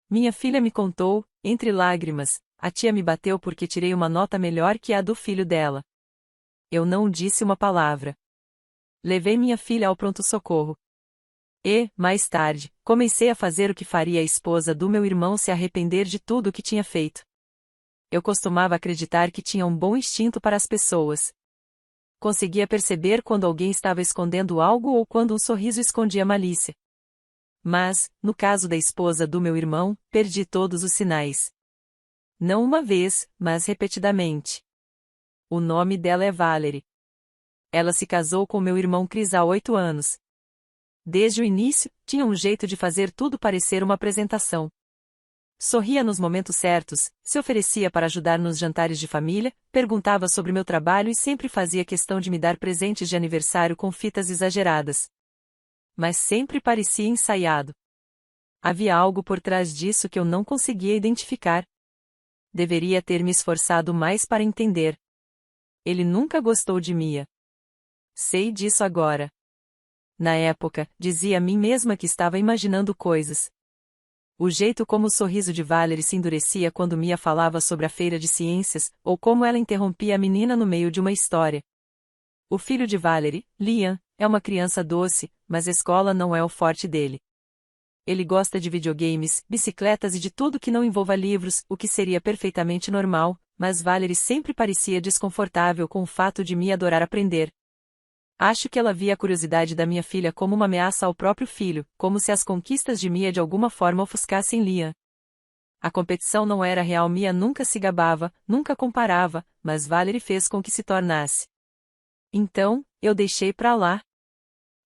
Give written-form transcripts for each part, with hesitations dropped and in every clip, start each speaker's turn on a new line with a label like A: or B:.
A: Minha filha me contou, entre lágrimas, a tia me bateu porque tirei uma nota melhor que a do filho dela. Eu não disse uma palavra. Levei minha filha ao pronto-socorro. E, mais tarde, comecei a fazer o que faria a esposa do meu irmão se arrepender de tudo o que tinha feito. Eu costumava acreditar que tinha um bom instinto para as pessoas. Conseguia perceber quando alguém estava escondendo algo ou quando um sorriso escondia malícia. Mas, no caso da esposa do meu irmão, perdi todos os sinais. Não uma vez, mas repetidamente. O nome dela é Valerie. Ela se casou com meu irmão Chris há 8 anos. Desde o início, tinha um jeito de fazer tudo parecer uma apresentação. Sorria nos momentos certos, se oferecia para ajudar nos jantares de família, perguntava sobre meu trabalho e sempre fazia questão de me dar presentes de aniversário com fitas exageradas. Mas sempre parecia ensaiado. Havia algo por trás disso que eu não conseguia identificar. Deveria ter me esforçado mais para entender. Ele nunca gostou de Mia. Sei disso agora. Na época, dizia a mim mesma que estava imaginando coisas. O jeito como o sorriso de Valerie se endurecia quando Mia falava sobre a feira de ciências, ou como ela interrompia a menina no meio de uma história. O filho de Valerie, Liam, é uma criança doce, mas a escola não é o forte dele. Ele gosta de videogames, bicicletas e de tudo que não envolva livros, o que seria perfeitamente normal, mas Valerie sempre parecia desconfortável com o fato de Mia adorar aprender. Acho que ela via a curiosidade da minha filha como uma ameaça ao próprio filho, como se as conquistas de Mia de alguma forma ofuscassem Liam. A competição não era real, Mia nunca se gabava, nunca comparava, mas Valerie fez com que se tornasse. Então, eu deixei pra lá.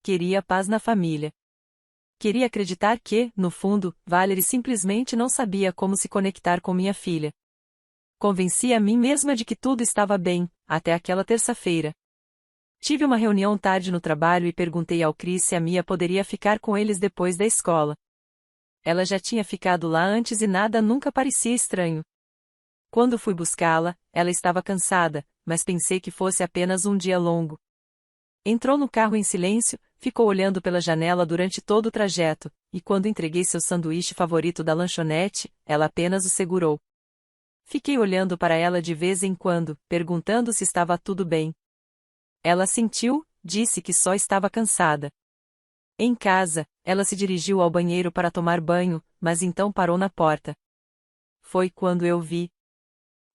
A: Queria paz na família. Queria acreditar que, no fundo, Valerie simplesmente não sabia como se conectar com minha filha. Convenci a mim mesma de que tudo estava bem, até aquela terça-feira. Tive uma reunião tarde no trabalho e perguntei ao Chris se a Mia poderia ficar com eles depois da escola. Ela já tinha ficado lá antes e nada nunca parecia estranho. Quando fui buscá-la, ela estava cansada, mas pensei que fosse apenas um dia longo. Entrou no carro em silêncio, ficou olhando pela janela durante todo o trajeto, e quando entreguei seu sanduíche favorito da lanchonete, ela apenas o segurou. Fiquei olhando para ela de vez em quando, perguntando se estava tudo bem. Ela assentiu, disse que só estava cansada. Em casa, ela se dirigiu ao banheiro para tomar banho, mas então parou na porta. Foi quando eu vi.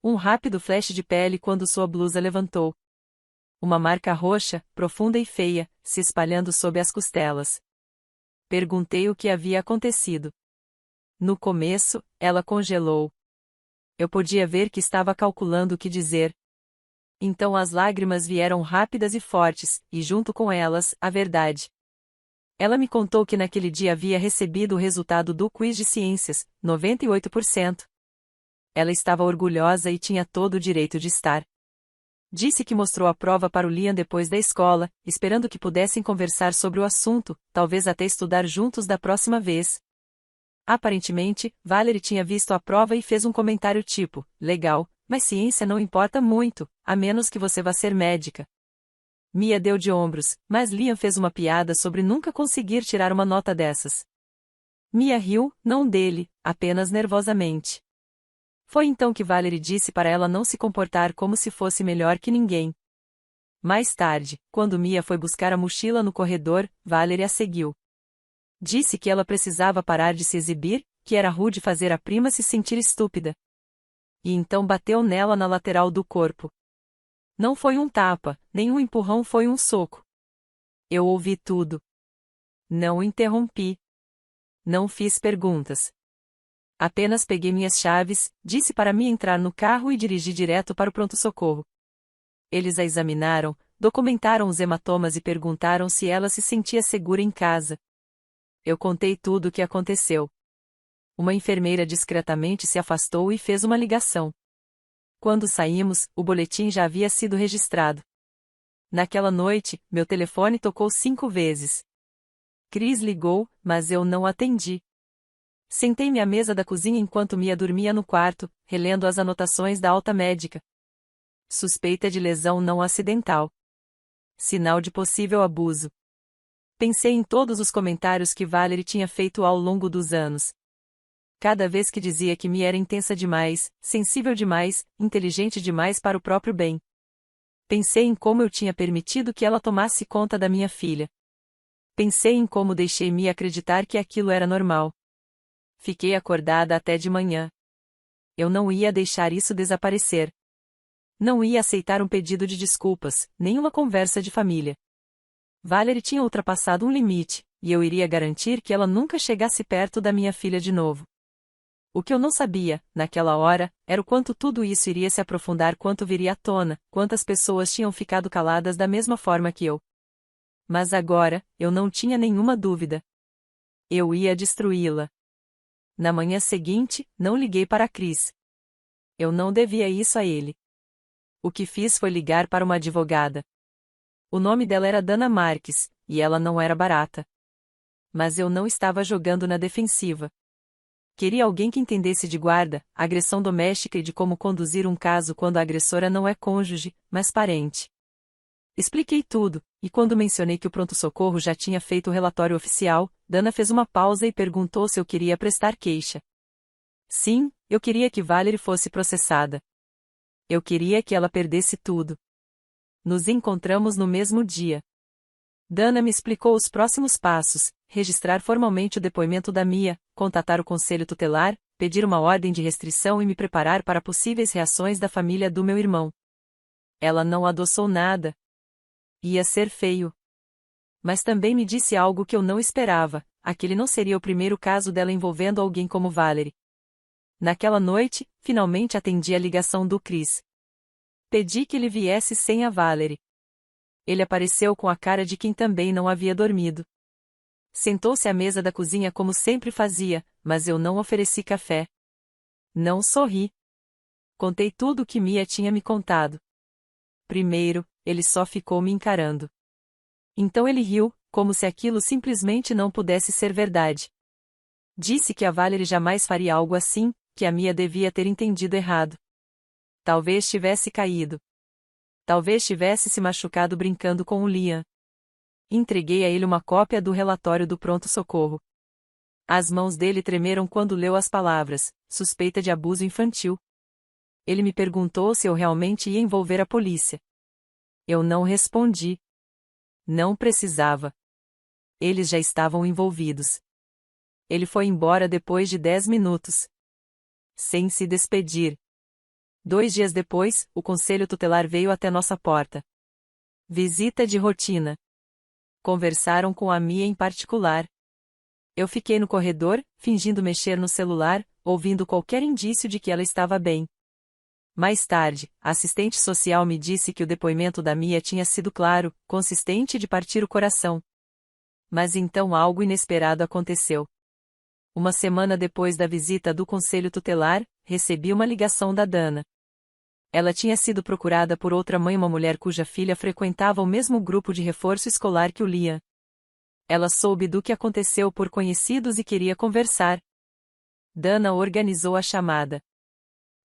A: Um rápido flash de pele quando sua blusa levantou. Uma marca roxa, profunda e feia, se espalhando sob as costelas. Perguntei o que havia acontecido. No começo, ela congelou. Eu podia ver que estava calculando o que dizer. Então as lágrimas vieram rápidas e fortes, e junto com elas, a verdade. Ela me contou que naquele dia havia recebido o resultado do quiz de ciências, 98%. Ela estava orgulhosa e tinha todo o direito de estar. Disse que mostrou a prova para o Liam depois da escola, esperando que pudessem conversar sobre o assunto, talvez até estudar juntos da próxima vez. Aparentemente, Valerie tinha visto a prova e fez um comentário tipo: legal, mas ciência não importa muito, a menos que você vá ser médica. Mia deu de ombros, mas Liam fez uma piada sobre nunca conseguir tirar uma nota dessas. Mia riu, não dele, apenas nervosamente. Foi então que Valerie disse para ela não se comportar como se fosse melhor que ninguém. Mais tarde, quando Mia foi buscar a mochila no corredor, Valerie a seguiu. Disse que ela precisava parar de se exibir, que era rude fazer a prima se sentir estúpida. E então bateu nela na lateral do corpo. Não foi um tapa, nem um empurrão, foi um soco. Eu ouvi tudo. Não interrompi. Não fiz perguntas. Apenas peguei minhas chaves, disse para mim entrar no carro e dirigi direto para o pronto-socorro. Eles a examinaram, documentaram os hematomas e perguntaram se ela se sentia segura em casa. Eu contei tudo o que aconteceu. Uma enfermeira discretamente se afastou e fez uma ligação. Quando saímos, o boletim já havia sido registrado. Naquela noite, meu telefone tocou 5 vezes. Chris ligou, mas eu não atendi. Sentei-me à mesa da cozinha enquanto Mia dormia no quarto, relendo as anotações da alta médica. Suspeita de lesão não acidental. Sinal de possível abuso. Pensei em todos os comentários que Valerie tinha feito ao longo dos anos. Cada vez que dizia que Mia era intensa demais, sensível demais, inteligente demais para o próprio bem. Pensei em como eu tinha permitido que ela tomasse conta da minha filha. Pensei em como deixei Mia acreditar que aquilo era normal. Fiquei acordada até de manhã. Eu não ia deixar isso desaparecer. Não ia aceitar um pedido de desculpas, nem uma conversa de família. Valerie tinha ultrapassado um limite, e eu iria garantir que ela nunca chegasse perto da minha filha de novo. O que eu não sabia, naquela hora, era o quanto tudo isso iria se aprofundar, quanto viria à tona, quantas pessoas tinham ficado caladas da mesma forma que eu. Mas agora, eu não tinha nenhuma dúvida. Eu ia destruí-la. Na manhã seguinte, não liguei para Chris. Eu não devia isso a ele. O que fiz foi ligar para uma advogada. O nome dela era Dana Marques, e ela não era barata. Mas eu não estava jogando na defensiva. Queria alguém que entendesse de guarda, agressão doméstica e de como conduzir um caso quando a agressora não é cônjuge, mas parente. Expliquei tudo, e quando mencionei que o pronto-socorro já tinha feito o relatório oficial, Dana fez uma pausa e perguntou se eu queria prestar queixa. Sim, eu queria que Valerie fosse processada. Eu queria que ela perdesse tudo. Nos encontramos no mesmo dia. Dana me explicou os próximos passos: registrar formalmente o depoimento da Mia, contatar o conselho tutelar, pedir uma ordem de restrição e me preparar para possíveis reações da família do meu irmão. Ela não adoçou nada. Ia ser feio. Mas também me disse algo que eu não esperava: aquele não seria o primeiro caso dela envolvendo alguém como Valerie. Naquela noite, finalmente atendi a ligação do Chris. Pedi que ele viesse sem a Valerie. Ele apareceu com a cara de quem também não havia dormido. Sentou-se à mesa da cozinha como sempre fazia, mas eu não ofereci café. Não sorri. Contei tudo o que Mia tinha me contado. Primeiro, ele só ficou me encarando. Então ele riu, como se aquilo simplesmente não pudesse ser verdade. Disse que a Valerie jamais faria algo assim, que a Mia devia ter entendido errado. Talvez tivesse caído. Talvez tivesse se machucado brincando com o Liam. Entreguei a ele uma cópia do relatório do pronto-socorro. As mãos dele tremeram quando leu as palavras: suspeita de abuso infantil. Ele me perguntou se eu realmente ia envolver a polícia. Eu não respondi. Não precisava. Eles já estavam envolvidos. Ele foi embora depois de 10 minutos. Sem se despedir. 2 dias depois, o conselho tutelar veio até nossa porta. Visita de rotina. Conversaram com a Mia em particular. Eu fiquei no corredor, fingindo mexer no celular, ouvindo qualquer indício de que ela estava bem. Mais tarde, a assistente social me disse que o depoimento da Mia tinha sido claro, consistente e de partir o coração. Mas então algo inesperado aconteceu. Uma semana depois da visita do conselho tutelar, recebi uma ligação da Dana. Ela tinha sido procurada por outra mãe, uma mulher cuja filha frequentava o mesmo grupo de reforço escolar que o Liam. Ela soube do que aconteceu por conhecidos e queria conversar. Dana organizou a chamada.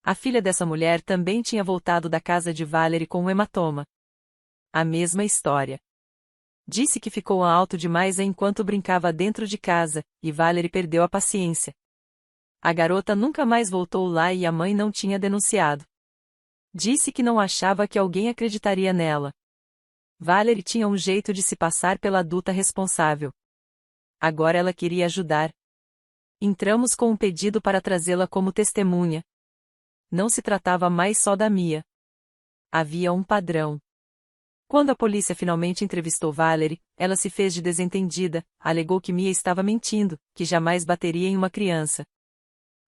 A: A filha dessa mulher também tinha voltado da casa de Valerie com um hematoma. A mesma história. Disse que ficou alto demais enquanto brincava dentro de casa, e Valerie perdeu a paciência. A garota nunca mais voltou lá e a mãe não tinha denunciado. Disse que não achava que alguém acreditaria nela. Valerie tinha um jeito de se passar pela adulta responsável. Agora ela queria ajudar. Entramos com um pedido para trazê-la como testemunha. Não se tratava mais só da Mia. Havia um padrão. Quando a polícia finalmente entrevistou Valerie, ela se fez de desentendida, alegou que Mia estava mentindo, que jamais bateria em uma criança.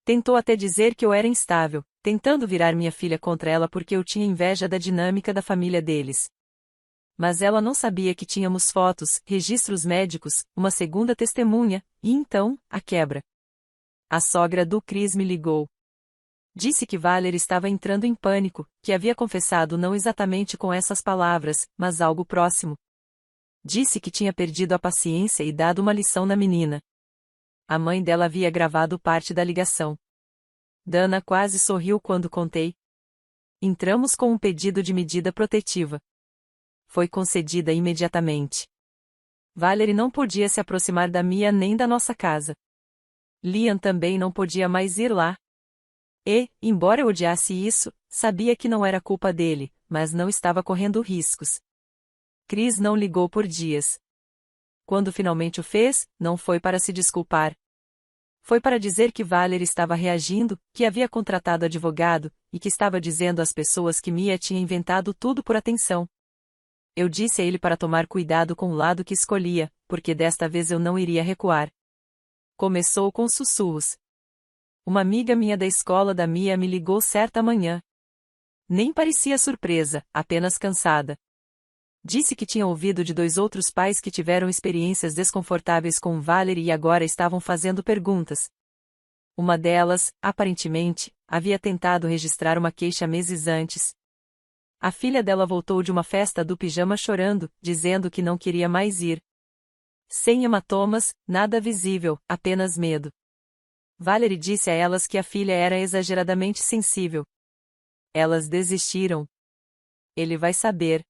A: Tentou até dizer que eu era instável, tentando virar minha filha contra ela porque eu tinha inveja da dinâmica da família deles. Mas ela não sabia que tínhamos fotos, registros médicos, uma segunda testemunha, e então, a quebra. A sogra do Chris me ligou. Disse que Valerie estava entrando em pânico, que havia confessado não exatamente com essas palavras, mas algo próximo. Disse que tinha perdido a paciência e dado uma lição na menina. A mãe dela havia gravado parte da ligação. Dana quase sorriu quando contei. Entramos com um pedido de medida protetiva. Foi concedida imediatamente. Valerie não podia se aproximar da Mia nem da nossa casa. Liam também não podia mais ir lá. E, embora eu odiasse isso, sabia que não era culpa dele, mas não estava correndo riscos. Chris não ligou por dias. Quando finalmente o fez, não foi para se desculpar. Foi para dizer que Valerie estava reagindo, que havia contratado advogado, e que estava dizendo às pessoas que Mia tinha inventado tudo por atenção. Eu disse a ele para tomar cuidado com o lado que escolhia, porque desta vez eu não iria recuar. Começou com sussurros. Uma amiga minha da escola da Mia me ligou certa manhã. Nem parecia surpresa, apenas cansada. Disse que tinha ouvido de 2 outros pais que tiveram experiências desconfortáveis com Valerie e agora estavam fazendo perguntas. Uma delas, aparentemente, havia tentado registrar uma queixa meses antes. A filha dela voltou de uma festa do pijama chorando, dizendo que não queria mais ir. Sem hematomas, nada visível, apenas medo. Valerie disse a elas que a filha era exageradamente sensível. Elas desistiram. Ele vai saber.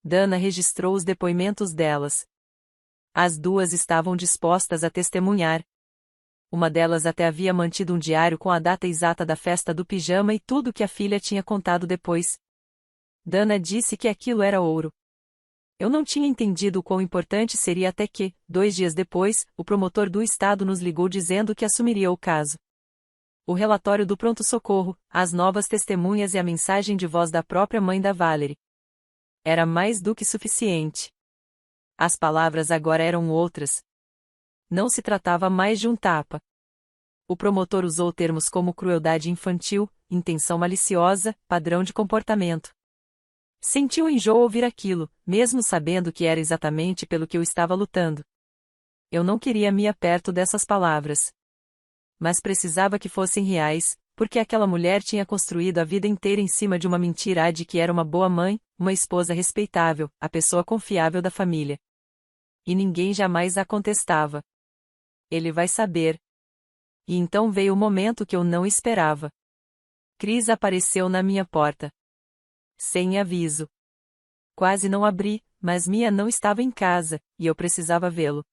A: Dana registrou os depoimentos delas. As 2 estavam dispostas a testemunhar. Uma delas até havia mantido um diário com a data exata da festa do pijama e tudo o que a filha tinha contado depois. Dana disse que aquilo era ouro. Eu não tinha entendido o quão importante seria até que, 2 dias depois, o promotor do estado nos ligou dizendo que assumiria o caso. O relatório do pronto-socorro, as novas testemunhas e a mensagem de voz da própria mãe da Valerie. Era mais do que suficiente. As palavras agora eram outras. Não se tratava mais de um tapa. O promotor usou termos como crueldade infantil, intenção maliciosa, padrão de comportamento. Sentiu enjoo ouvir aquilo, mesmo sabendo que era exatamente pelo que eu estava lutando. Eu não queria Mia perto dessas palavras. Mas precisava que fossem reais, porque aquela mulher tinha construído a vida inteira em cima de uma mentira de que era uma boa mãe, uma esposa respeitável, a pessoa confiável da família. E ninguém jamais a contestava. Ele vai saber. E então veio o momento que eu não esperava. Chris apareceu na minha porta. Sem aviso. Quase não abri, mas Mia não estava em casa, e eu precisava vê-lo.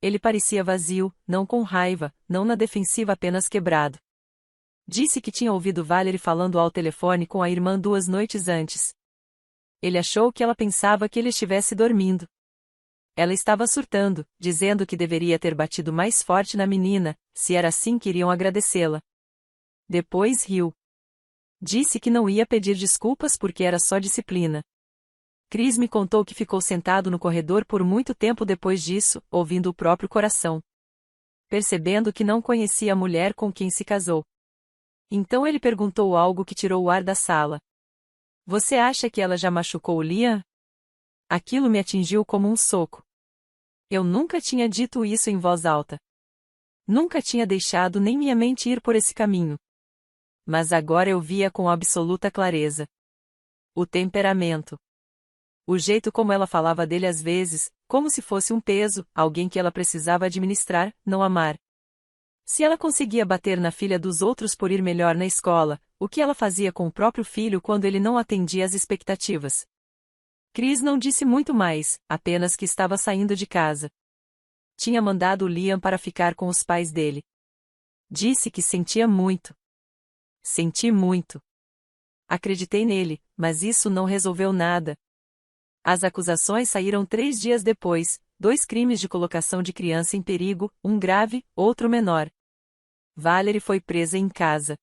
A: Ele parecia vazio, não com raiva, não na defensiva, apenas quebrado. Disse que tinha ouvido Valerie falando ao telefone com a irmã 2 noites antes. Ele achou que ela pensava que ele estivesse dormindo. Ela estava surtando, dizendo que deveria ter batido mais forte na menina, se era assim que iriam agradecê-la. Depois riu. Disse que não ia pedir desculpas porque era só disciplina. Chris me contou que ficou sentado no corredor por muito tempo depois disso, ouvindo o próprio coração. Percebendo que não conhecia a mulher com quem se casou. Então ele perguntou algo que tirou o ar da sala. Você acha que ela já machucou o Liam? Aquilo me atingiu como um soco. Eu nunca tinha dito isso em voz alta. Nunca tinha deixado nem minha mente ir por esse caminho. Mas agora eu via com absoluta clareza. O temperamento. O jeito como ela falava dele às vezes, como se fosse um peso, alguém que ela precisava administrar, não amar. Se ela conseguia bater na filha dos outros por ir melhor na escola, o que ela fazia com o próprio filho quando ele não atendia às expectativas? Chris não disse muito mais, apenas que estava saindo de casa. Tinha mandado o Liam para ficar com os pais dele. Disse que sentia muito. Senti muito. Acreditei nele, mas isso não resolveu nada. As acusações saíram 3 dias depois, 2 crimes de colocação de criança em perigo, um grave, outro menor. Valerie foi presa em casa.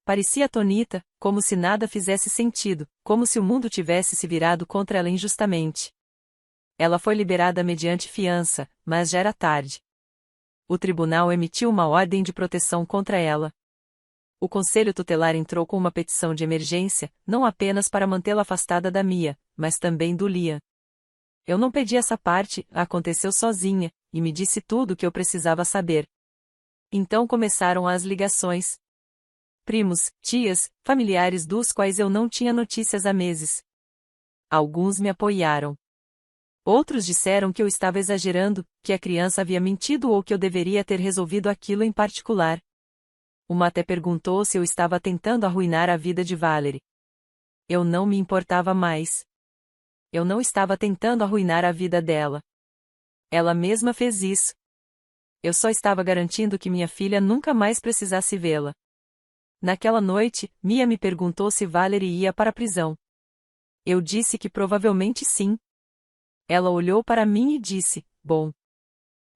A: Parecia atonita, como se nada fizesse sentido, como se o mundo tivesse se virado contra ela injustamente. Ela foi liberada mediante fiança, mas já era tarde. O tribunal emitiu uma ordem de proteção contra ela. O conselho tutelar entrou com uma petição de emergência, não apenas para mantê-la afastada da Mia, mas também do Liam. Eu não pedi essa parte, aconteceu sozinha, e me disse tudo o que eu precisava saber. Então começaram as ligações. Primos, tias, familiares dos quais eu não tinha notícias há meses. Alguns me apoiaram. Outros disseram que eu estava exagerando, que a criança havia mentido ou que eu deveria ter resolvido aquilo em particular. Uma até perguntou se eu estava tentando arruinar a vida de Valerie. Eu não me importava mais. Eu não estava tentando arruinar a vida dela. Ela mesma fez isso. Eu só estava garantindo que minha filha nunca mais precisasse vê-la. Naquela noite, Mia me perguntou se Valerie ia para a prisão. Eu disse que provavelmente sim. Ela olhou para mim e disse, bom.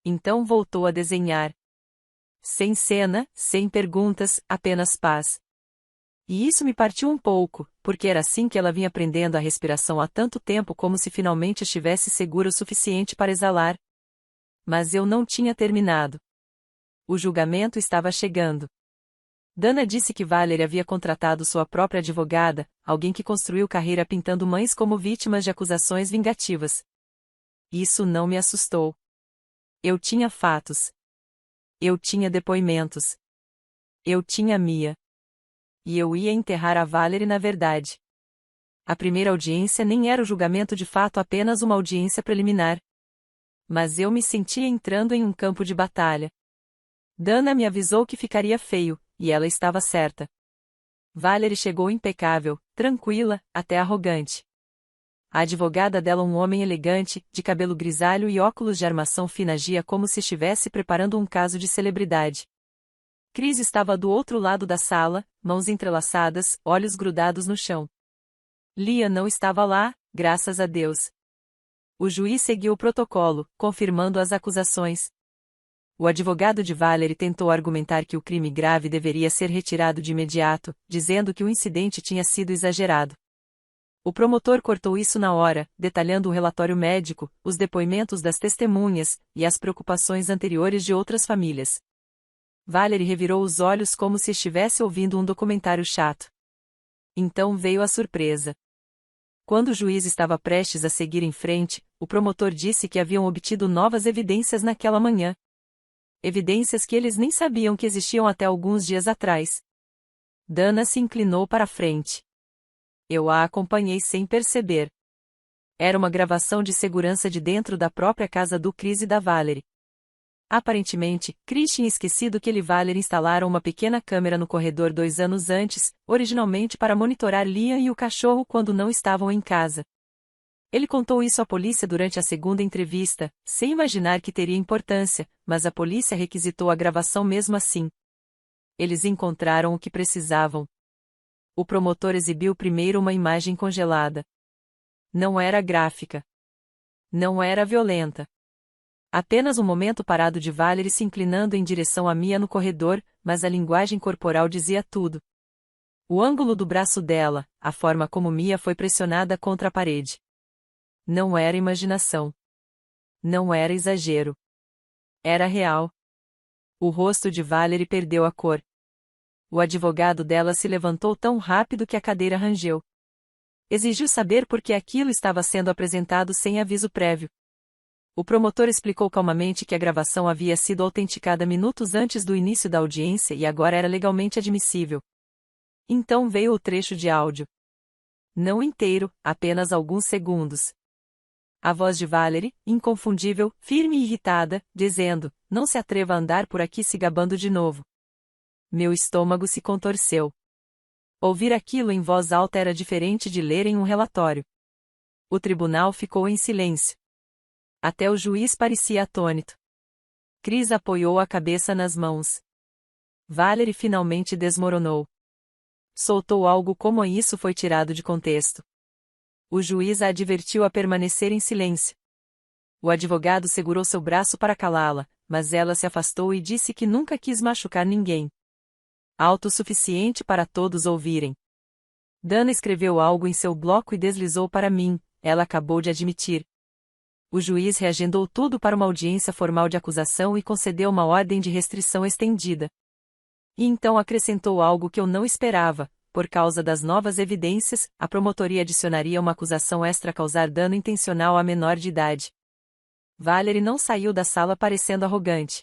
A: Então voltou a desenhar. Sem cena, sem perguntas, apenas paz. E isso me partiu um pouco, porque era assim que ela vinha aprendendo a respiração há tanto tempo, como se finalmente estivesse segura o suficiente para exalar. Mas eu não tinha terminado. O julgamento estava chegando. Dana disse que Valerie havia contratado sua própria advogada, alguém que construiu carreira pintando mães como vítimas de acusações vingativas. Isso não me assustou. Eu tinha fatos. Eu tinha depoimentos. Eu tinha Mia. E eu ia enterrar a Valerie na verdade. A primeira audiência nem era o julgamento de fato, apenas uma audiência preliminar. Mas eu me sentia entrando em um campo de batalha. Dana me avisou que ficaria feio, e ela estava certa. Valerie chegou impecável, tranquila, até arrogante. A advogada dela, um homem elegante, de cabelo grisalho e óculos de armação fina, agia como se estivesse preparando um caso de celebridade. Chris estava do outro lado da sala, mãos entrelaçadas, olhos grudados no chão. Leah não estava lá, graças a Deus. O juiz seguiu o protocolo, confirmando as acusações. O advogado de Valerie tentou argumentar que o crime grave deveria ser retirado de imediato, dizendo que o incidente tinha sido exagerado. O promotor cortou isso na hora, detalhando o relatório médico, os depoimentos das testemunhas, e as preocupações anteriores de outras famílias. Valerie revirou os olhos como se estivesse ouvindo um documentário chato. Então veio a surpresa. Quando o juiz estava prestes a seguir em frente, o promotor disse que haviam obtido novas evidências naquela manhã. Evidências que eles nem sabiam que existiam até alguns dias atrás. Dana se inclinou para a frente. Eu a acompanhei sem perceber. Era uma gravação de segurança de dentro da própria casa do Chris e da Valerie. Aparentemente, Chris tinha esquecido que ele e Valerie instalaram uma pequena câmera no corredor 2 anos antes, originalmente para monitorar Liam e o cachorro quando não estavam em casa. Ele contou isso à polícia durante a segunda entrevista, sem imaginar que teria importância, mas a polícia requisitou a gravação mesmo assim. Eles encontraram o que precisavam. O promotor exibiu primeiro uma imagem congelada. Não era gráfica. Não era violenta. Apenas um momento parado de Valerie se inclinando em direção a Mia no corredor, mas a linguagem corporal dizia tudo. O ângulo do braço dela, a forma como Mia foi pressionada contra a parede. Não era imaginação. Não era exagero. Era real. O rosto de Valerie perdeu a cor. O advogado dela se levantou tão rápido que a cadeira rangeu. Exigiu saber por que aquilo estava sendo apresentado sem aviso prévio. O promotor explicou calmamente que a gravação havia sido autenticada minutos antes do início da audiência e agora era legalmente admissível. Então veio o trecho de áudio. Não inteiro, apenas alguns segundos. A voz de Valerie, inconfundível, firme e irritada, dizendo, não se atreva a andar por aqui se gabando de novo. Meu estômago se contorceu. Ouvir aquilo em voz alta era diferente de ler em um relatório. O tribunal ficou em silêncio. Até o juiz parecia atônito. Chris apoiou a cabeça nas mãos. Valerie finalmente desmoronou. Soltou algo como isso foi tirado de contexto. O juiz a advertiu a permanecer em silêncio. O advogado segurou seu braço para calá-la, mas ela se afastou e disse que nunca quis machucar ninguém. Alto o suficiente para todos ouvirem. Dana escreveu algo em seu bloco e deslizou para mim, ela acabou de admitir. O juiz reagendou tudo para uma audiência formal de acusação e concedeu uma ordem de restrição estendida. E então acrescentou algo que eu não esperava. Por causa das novas evidências, a promotoria adicionaria uma acusação extra: causar dano intencional a menor de idade. Valerie não saiu da sala parecendo arrogante.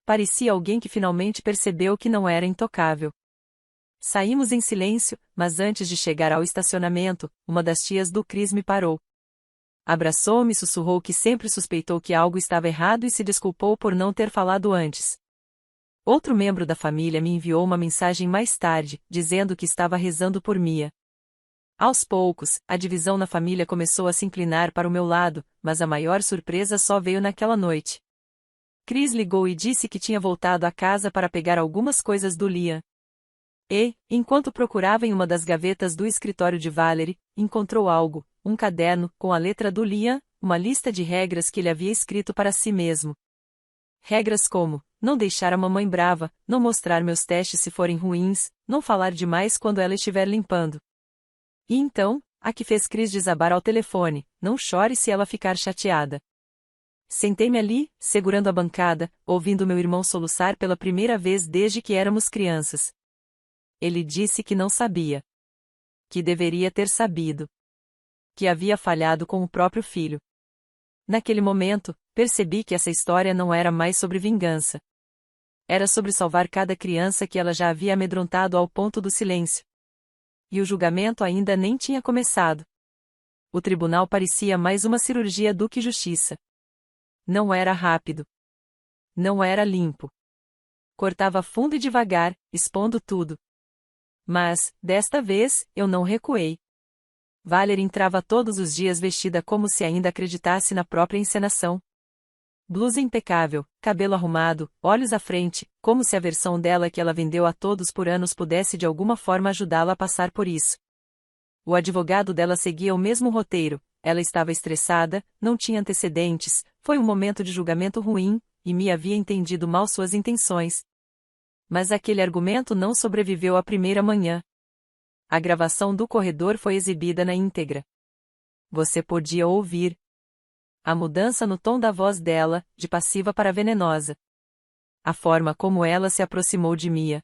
A: Parecia alguém que finalmente percebeu que não era intocável. Saímos em silêncio, mas antes de chegar ao estacionamento, uma das tias do Chris me parou. Abraçou-me e sussurrou que sempre suspeitou que algo estava errado e se desculpou por não ter falado antes. Outro membro da família me enviou uma mensagem mais tarde, dizendo que estava rezando por Mia. Aos poucos, a divisão na família começou a se inclinar para o meu lado, mas a maior surpresa só veio naquela noite. Chris ligou e disse que tinha voltado à casa para pegar algumas coisas do Liam. E, enquanto procurava em uma das gavetas do escritório de Valerie, encontrou algo, um caderno, com a letra do Liam, uma lista de regras que ele havia escrito para si mesmo. Regras como, não deixar a mamãe brava, não mostrar meus testes se forem ruins, não falar demais quando ela estiver limpando. E então, a que fez Chris desabar ao telefone, não chore se ela ficar chateada. Sentei-me ali, segurando a bancada, ouvindo meu irmão soluçar pela primeira vez desde que éramos crianças. Ele disse que não sabia. Que deveria ter sabido. Que havia falhado com o próprio filho. Naquele momento, percebi que essa história não era mais sobre vingança. Era sobre salvar cada criança que ela já havia amedrontado ao ponto do silêncio. E o julgamento ainda nem tinha começado. O tribunal parecia mais uma cirurgia do que justiça. Não era rápido. Não era limpo. Cortava fundo e devagar, expondo tudo. Mas, desta vez, eu não recuei. Valerie entrava todos os dias vestida como se ainda acreditasse na própria encenação. Blusa impecável, cabelo arrumado, olhos à frente, como se a versão dela que ela vendeu a todos por anos pudesse de alguma forma ajudá-la a passar por isso. O advogado dela seguia o mesmo roteiro, ela estava estressada, não tinha antecedentes, foi um momento de julgamento ruim, e me havia entendido mal suas intenções. Mas aquele argumento não sobreviveu à primeira manhã. A gravação do corredor foi exibida na íntegra. Você podia ouvir a mudança no tom da voz dela, de passiva para venenosa. A forma como ela se aproximou de Mia.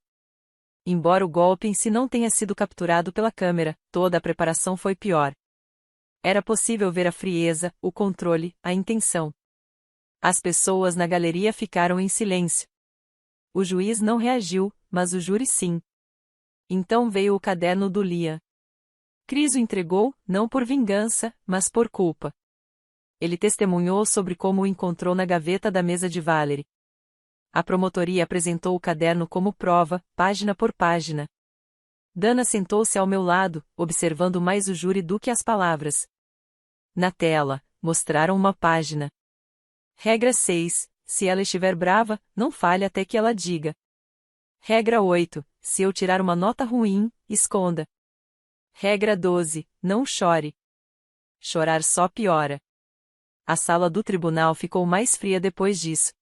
A: Embora o golpe em si não tenha sido capturado pela câmera, toda a preparação foi pior. Era possível ver a frieza, o controle, a intenção. As pessoas na galeria ficaram em silêncio. O juiz não reagiu, mas o júri sim. Então veio o caderno do Liam. Chris o entregou, não por vingança, mas por culpa. Ele testemunhou sobre como o encontrou na gaveta da mesa de Valerie. A promotoria apresentou o caderno como prova, página por página. Dana sentou-se ao meu lado, observando mais o júri do que as palavras. Na tela, mostraram uma página. Regra 6. Se ela estiver brava, não fale até que ela diga. Regra 8. Se eu tirar uma nota ruim, esconda. Regra 12. Não chore. Chorar só piora. A sala do tribunal ficou mais fria depois disso.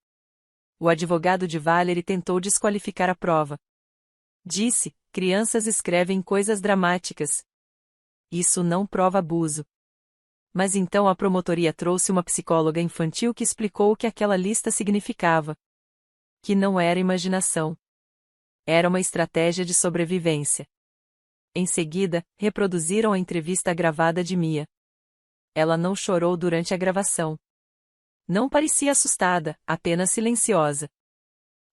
A: O advogado de Valerie tentou desqualificar a prova. Disse, crianças escrevem coisas dramáticas. Isso não prova abuso. Mas então a promotoria trouxe uma psicóloga infantil que explicou o que aquela lista significava. Que não era imaginação. Era uma estratégia de sobrevivência. Em seguida, reproduziram a entrevista gravada de Mia. Ela não chorou durante a gravação. Não parecia assustada, apenas silenciosa.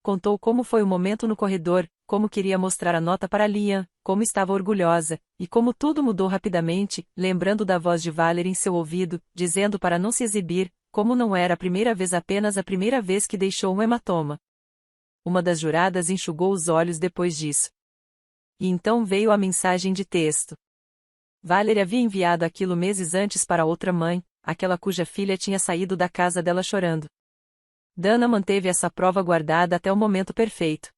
A: Contou como foi o momento no corredor, como queria mostrar a nota para Liam, como estava orgulhosa, e como tudo mudou rapidamente, lembrando da voz de Valerie em seu ouvido, dizendo para não se exibir, como não era a primeira vez apenas a primeira vez que deixou um hematoma. Uma das juradas enxugou os olhos depois disso. E então veio a mensagem de texto. Valerie havia enviado aquilo meses antes para outra mãe, aquela cuja filha tinha saído da casa dela chorando. Dana manteve essa prova guardada até o momento perfeito.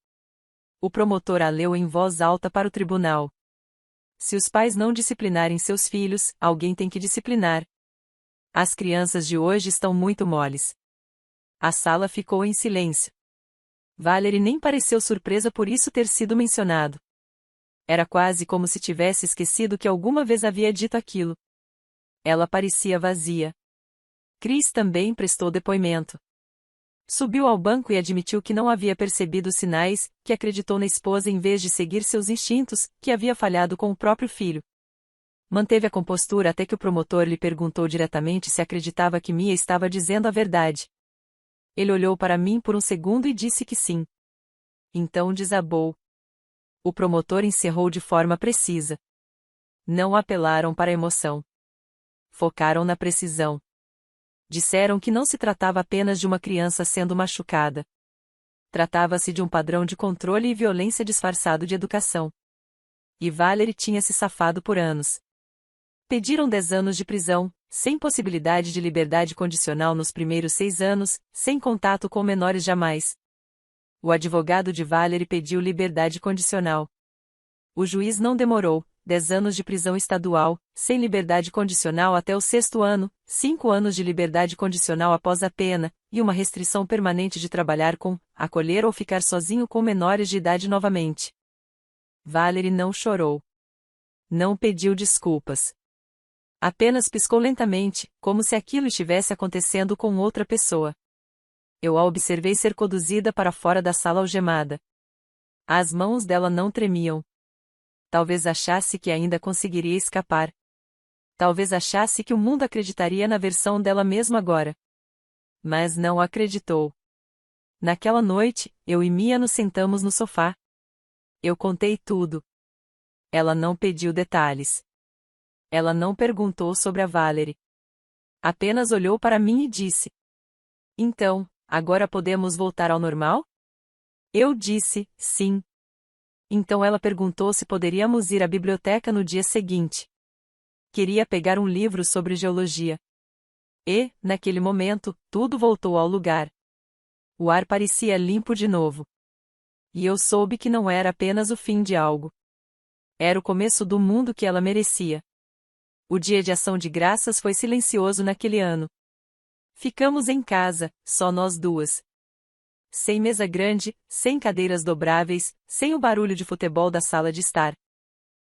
A: O promotor a leu em voz alta para o tribunal. Se os pais não disciplinarem seus filhos, alguém tem que disciplinar. As crianças de hoje estão muito moles. A sala ficou em silêncio. Valerie nem pareceu surpresa por isso ter sido mencionado. Era quase como se tivesse esquecido que alguma vez havia dito aquilo. Ela parecia vazia. Chris também prestou depoimento. Subiu ao banco e admitiu que não havia percebido os sinais, que acreditou na esposa em vez de seguir seus instintos, que havia falhado com o próprio filho. Manteve a compostura até que o promotor lhe perguntou diretamente se acreditava que Mia estava dizendo a verdade. Ele olhou para mim por um segundo e disse que sim. Então desabou. O promotor encerrou de forma precisa. Não apelaram para a emoção. Focaram na precisão. Disseram que não se tratava apenas de uma criança sendo machucada. Tratava-se de um padrão de controle e violência disfarçado de educação. E Valerie tinha se safado por anos. Pediram 10 anos de prisão, sem possibilidade de liberdade condicional nos primeiros 6 anos, sem contato com menores jamais. O advogado de Valerie pediu liberdade condicional. O juiz não demorou, 10 anos de prisão estadual, sem liberdade condicional até o 6º ano, 5 anos de liberdade condicional após a pena, e uma restrição permanente de trabalhar com, acolher ou ficar sozinho com menores de idade novamente. Valerie não chorou. Não pediu desculpas. Apenas piscou lentamente, como se aquilo estivesse acontecendo com outra pessoa. Eu a observei ser conduzida para fora da sala algemada. As mãos dela não tremiam. Talvez achasse que ainda conseguiria escapar. Talvez achasse que o mundo acreditaria na versão dela mesmo agora. Mas não acreditou. Naquela noite, eu e Mia nos sentamos no sofá. Eu contei tudo. Ela não pediu detalhes. Ela não perguntou sobre a Valerie. Apenas olhou para mim e disse: "Então, agora podemos voltar ao normal?" Eu disse: "Sim." Então ela perguntou se poderíamos ir à biblioteca no dia seguinte. Queria pegar um livro sobre geologia. E, naquele momento, tudo voltou ao lugar. O ar parecia limpo de novo. E eu soube que não era apenas o fim de algo. Era o começo do mundo que ela merecia. O dia de ação de graças foi silencioso naquele ano. Ficamos em casa, só nós duas. Sem mesa grande, sem cadeiras dobráveis, sem o barulho de futebol da sala de estar.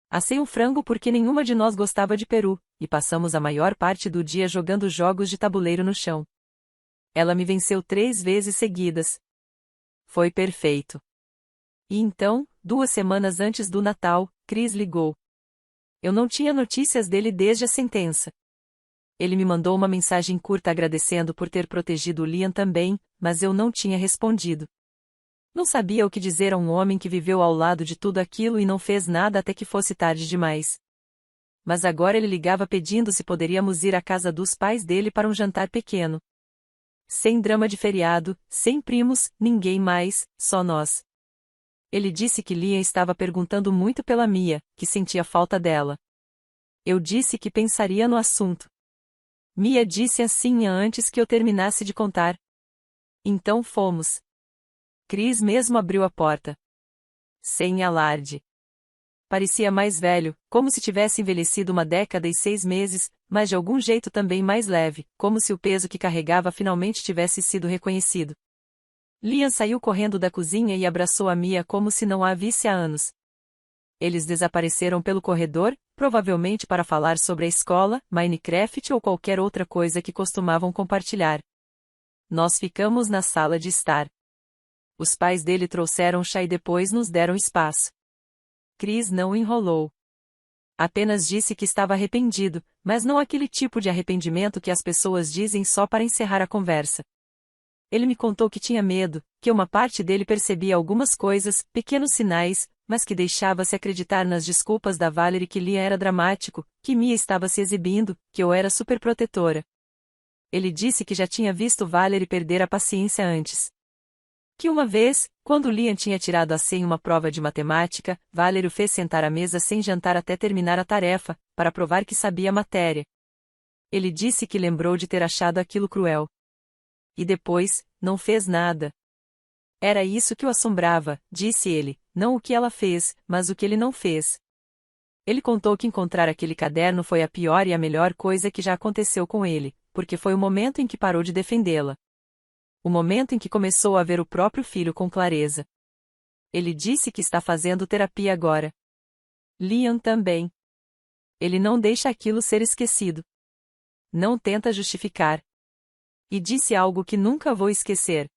A: Assei um frango porque nenhuma de nós gostava de peru, e passamos a maior parte do dia jogando jogos de tabuleiro no chão. Ela me venceu 3 vezes seguidas. Foi perfeito. E então, 2 semanas antes do Natal, Chris ligou. Eu não tinha notícias dele desde a sentença. Ele me mandou uma mensagem curta agradecendo por ter protegido o Liam também, mas eu não tinha respondido. Não sabia o que dizer a um homem que viveu ao lado de tudo aquilo e não fez nada até que fosse tarde demais. Mas agora ele ligava pedindo se poderíamos ir à casa dos pais dele para um jantar pequeno. Sem drama de feriado, sem primos, ninguém mais, só nós. Ele disse que Liam estava perguntando muito pela Mia, que sentia falta dela. Eu disse que pensaria no assunto. Mia disse assim antes que eu terminasse de contar. Então fomos. Chris mesmo abriu a porta. Sem alarde. Parecia mais velho, como se tivesse envelhecido 1 década e 6 meses, mas de algum jeito também mais leve, como se o peso que carregava finalmente tivesse sido reconhecido. Liam saiu correndo da cozinha e abraçou a Mia como se não a visse há anos. Eles desapareceram pelo corredor, provavelmente para falar sobre a escola, Minecraft ou qualquer outra coisa que costumavam compartilhar. Nós ficamos na sala de estar. Os pais dele trouxeram chá e depois nos deram espaço. Chris não enrolou. Apenas disse que estava arrependido, mas não aquele tipo de arrependimento que as pessoas dizem só para encerrar a conversa. Ele me contou que tinha medo, que uma parte dele percebia algumas coisas, pequenos sinais, mas que deixava-se acreditar nas desculpas da Valerie que Liam era dramático, que Mia estava se exibindo, que eu era superprotetora. Ele disse que já tinha visto Valerie perder a paciência antes. Que uma vez, quando Liam tinha tirado a 100 em uma prova de matemática, Valerie o fez sentar à mesa sem jantar até terminar a tarefa, para provar que sabia a matéria. Ele disse que lembrou de ter achado aquilo cruel. E depois, não fez nada. Era isso que o assombrava, disse ele, não o que ela fez, mas o que ele não fez. Ele contou que encontrar aquele caderno foi a pior e a melhor coisa que já aconteceu com ele, porque foi o momento em que parou de defendê-la. O momento em que começou a ver o próprio filho com clareza. Ele disse que está fazendo terapia agora. Liam também. Ele não deixa aquilo ser esquecido. Não tenta justificar. E disse algo que nunca vou esquecer.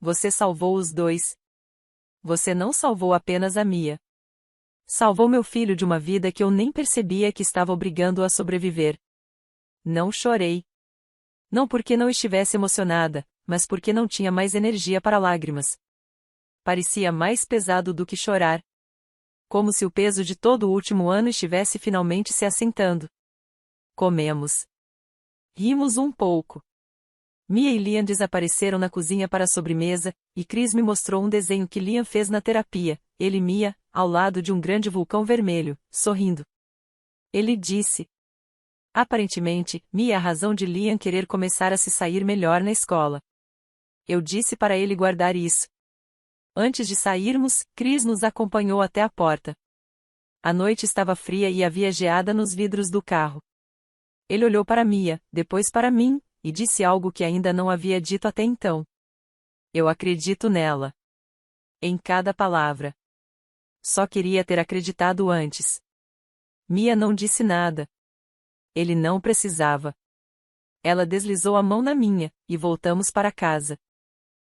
A: Você salvou os dois. Você não salvou apenas a Mia. Salvou meu filho de uma vida que eu nem percebia que estava obrigando-o a sobreviver. Não chorei. Não porque não estivesse emocionada, mas porque não tinha mais energia para lágrimas. Parecia mais pesado do que chorar. Como se o peso de todo o último ano estivesse finalmente se assentando. Comemos. Rimos um pouco. Mia e Liam desapareceram na cozinha para a sobremesa, e Chris me mostrou um desenho que Liam fez na terapia, ele e Mia, ao lado de um grande vulcão vermelho, sorrindo. Ele disse: Aparentemente, Mia é a razão de Liam querer começar a se sair melhor na escola. Eu disse para ele guardar isso. Antes de sairmos, Chris nos acompanhou até a porta. A noite estava fria e havia geada nos vidros do carro. Ele olhou para Mia, depois para mim, e disse algo que ainda não havia dito até então. Eu acredito nela. Em cada palavra. Só queria ter acreditado antes. Mia não disse nada. Ele não precisava. Ela deslizou a mão na minha, e voltamos para casa.